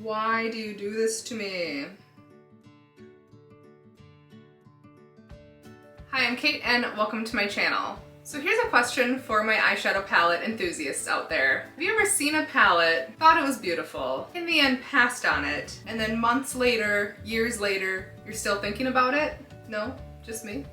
Why do you do this to me? Hi, I'm Kate and welcome to my channel. So here's a question for my eyeshadow palette enthusiasts out there. Have you ever seen a palette, thought it was beautiful, in the end passed on it, and then months later, years later, you're still thinking about it? No? Just me?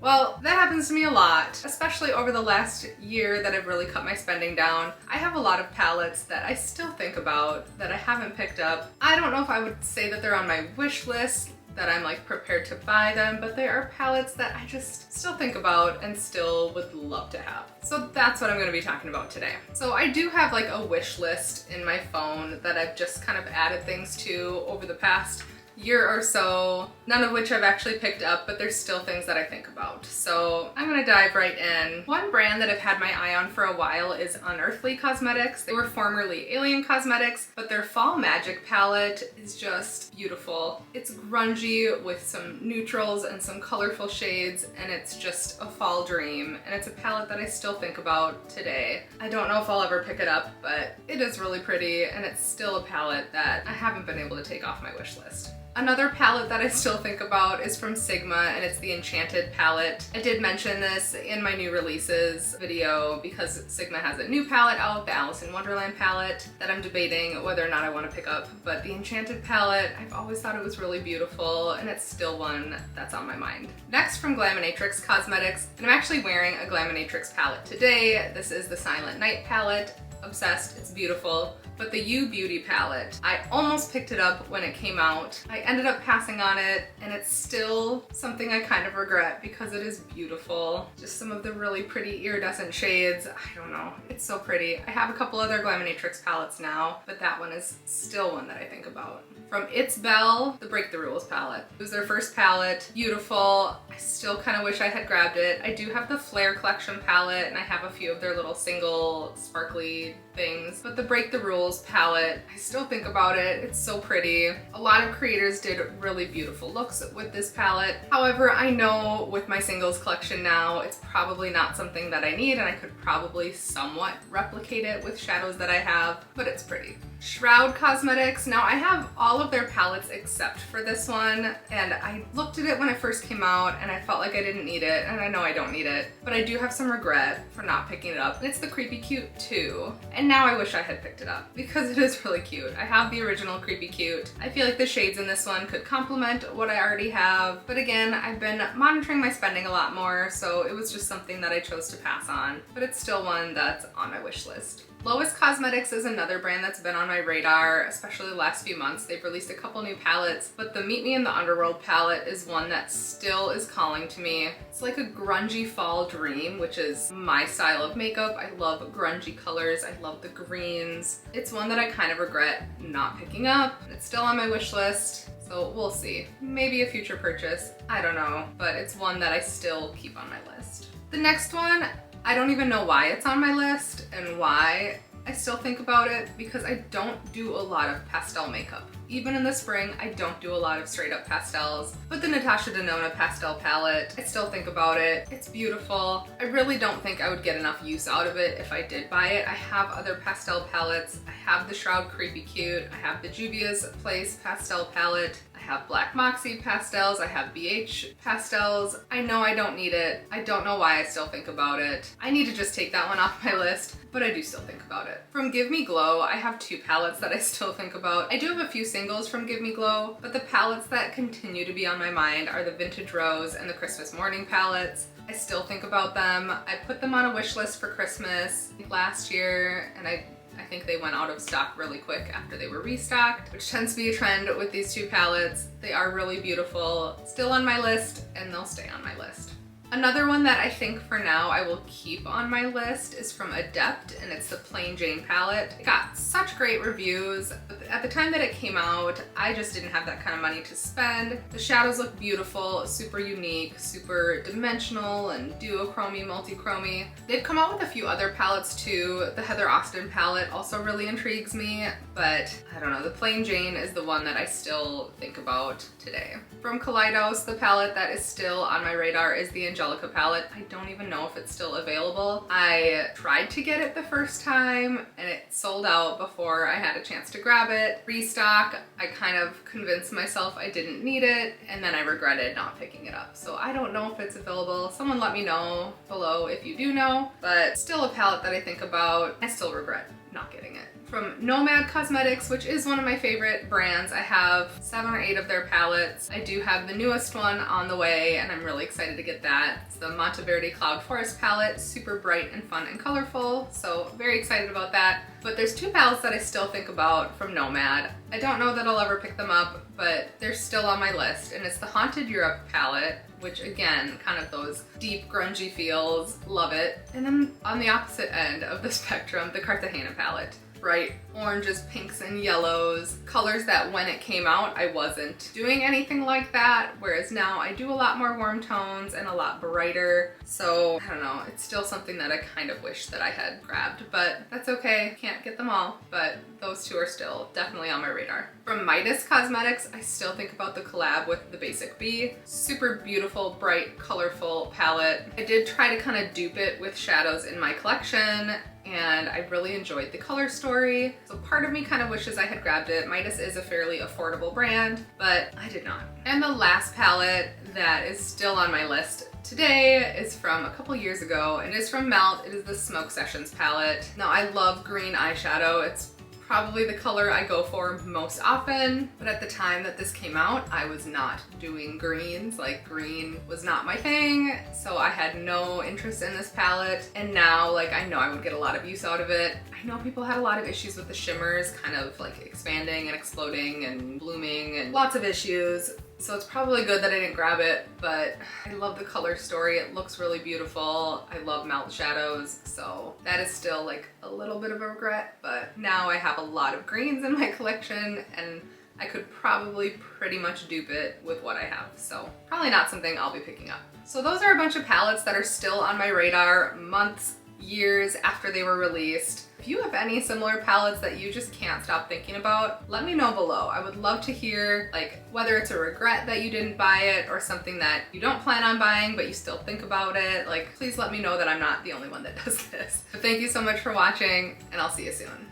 Well, that happens to me a lot, especially over the last year that I've really cut my spending down. I have a lot of palettes that I still think about that I haven't picked up. I don't know if I would say that they're on my wish list, that I'm like prepared to buy them, but they are palettes that I just still think about and still would love to have. So that's what I'm gonna be talking about today. So I do have like a wish list in my phone that I've just kind of added things to over the past year or so, none of which I've actually picked up, but there's still things that I think about. So I'm gonna dive right in. One brand that I've had my eye on for a while is Unearthly Cosmetics. They were formerly Alien Cosmetics, but their Fall Magic palette is just beautiful. It's grungy with some neutrals and some colorful shades, and it's just a fall dream. And it's a palette that I still think about today. I don't know if I'll ever pick it up, but it is really pretty, and it's still a palette that I haven't been able to take off my wish list. Another palette that I still think about is from Sigma, and it's the Enchanted palette. I did mention this in my new releases video because Sigma has a new palette out, the Alice in Wonderland palette, that I'm debating whether or not I want to pick up. But the Enchanted palette, I've always thought it was really beautiful, and it's still one that's on my mind. Next, from Glaminatrix Cosmetics, and I'm actually wearing a Glaminatrix palette today. This is the Silent Night palette. Obsessed, it's beautiful. But the You Beauty palette, I almost picked it up when it came out. I ended up passing on it, and it's still something I kind of regret because it is beautiful. Just some of the really pretty iridescent shades. I don't know, it's so pretty. I have a couple other Glaminatrix palettes now, but that one is still one that I think about. From It's Belle, the Break the Rules palette. It was their first palette, beautiful. I still kind of wish I had grabbed it. I do have the Flare Collection palette, and I have a few of their little single sparkly things, but the Break the Rules palette, I still think about it. It's so pretty. A lot of creators did really beautiful looks with this palette. However, I know with my singles collection now, it's probably not something that I need, and I could probably somewhat replicate it with shadows that I have, but it's pretty. Shroud Cosmetics. Now I have all of their palettes except for this one, and I looked at it when it first came out and I felt like I didn't need it, and I know I don't need it, but I do have some regret for not picking it up. And it's the Creepy Cute 2, and now I wish I had picked it up because it is really cute. I have the original Creepy Cute. I feel like the shades in this one could complement what I already have, but again, I've been monitoring my spending a lot more, so it was just something that I chose to pass on, but it's still one that's on my wish list. Lois Cosmetics is another brand that's been on my radar, especially the last few months. They've released a couple new palettes, but the Meet Me in the Underworld palette is one that still is calling to me. It's like a grungy fall dream, which is my style of makeup. I love grungy colors. I love the greens. It's one that I kind of regret not picking up. It's still on my wish list, so we'll see. Maybe a future purchase. I don't know, but it's one that I still keep on my list. The next one, I don't even know why it's on my list and why I still think about it, because I don't do a lot of pastel makeup. Even in the spring, I don't do a lot of straight up pastels, but the Natasha Denona pastel palette, I still think about it. It's beautiful. I really don't think I would get enough use out of it if I did buy it. I have other pastel palettes. I have the Shroud Creepy Cute. I have the Juvia's Place pastel palette. I have Black Moxie pastels. I have BH pastels. I know I don't need it. I don't know why I still think about it. I need to just take that one off my list, but I do still think about it. From Give Me Glow, I have two palettes that I still think about. I do have a few singles from Give Me Glow, but the palettes that continue to be on my mind are the Vintage Rose and the Christmas Morning palettes. I still think about them. I put them on a wish list for Christmas last year, and I think they went out of stock really quick after they were restocked, which tends to be a trend with these two palettes. They are really beautiful, still on my list, and they'll stay on my list. Another one that I think for now I will keep on my list is from Adept, and it's the Plain Jane palette. It got such great reviews, but at the time that it came out, I just didn't have that kind of money to spend. The shadows look beautiful, super unique, super dimensional and duochromy, multi-chromy. They've come out with a few other palettes too. The Heather Austin palette also really intrigues me, but I don't know, the Plain Jane is the one that I still think about today. From Kaleidos, the palette that is still on my radar is the Angelica palette. I don't even know if it's still available. I tried to get it the first time and it sold out before I had a chance to grab it. Restock, I kind of convinced myself I didn't need it, and then I regretted not picking it up. So I don't know if it's available. Someone let me know below if you do know, but still a palette that I think about. I still regret not getting it. From Nomad Cosmetics, which is one of my favorite brands. I have 7 or 8 of their palettes. I do have the newest one on the way, and I'm really excited to get that. It's the Monteverde Cloud Forest palette, super bright and fun and colorful, so very excited about that. But there's 2 palettes that I still think about from Nomad. I don't know that I'll ever pick them up, but they're still on my list, and it's the Haunted Europe palette, which again, kind of those deep grungy feels, love it. And then on the opposite end of the spectrum, the Cartagena palette. Bright oranges, pinks, and yellows. Colors that when it came out, I wasn't doing anything like that, whereas now I do a lot more warm tones and a lot brighter. So, I don't know, it's still something that I kind of wish that I had grabbed, but that's okay. Can't get them all, but those 2 are still definitely on my radar. From Midas Cosmetics, I still think about the collab with the Basic Bee. Super beautiful, bright, colorful palette. I did try to kind of dupe it with shadows in my collection, and I really enjoyed the color story. So part of me kind of wishes I had grabbed it. Midas is a fairly affordable brand, but I did not. And the last palette that is still on my list today is from a couple years ago. It is from Melt. It is the Smoke Sessions palette. Now I love green eyeshadow. It's probably the color I go for most often, but at the time that this came out, I was not doing greens. Like, green was not my thing, so I had no interest in this palette. And now, like, I know I would get a lot of use out of it. I know people had a lot of issues with the shimmers kind of like expanding and exploding and blooming and lots of issues. So it's probably good that I didn't grab it, but I love the color story. It looks really beautiful. I love Melt shadows, so that is still like a little bit of a regret, but now I have a lot of greens in my collection and I could probably pretty much dupe it with what I have, so probably not something I'll be picking up. So those are a bunch of palettes that are still on my radar months, years after they were released. If you have any similar palettes that you just can't stop thinking about, let me know below. I would love to hear, like, whether it's a regret that you didn't buy it or something that you don't plan on buying but you still think about it. Like, please let me know that I'm not the only one that does this. But thank you so much for watching, and I'll see you soon.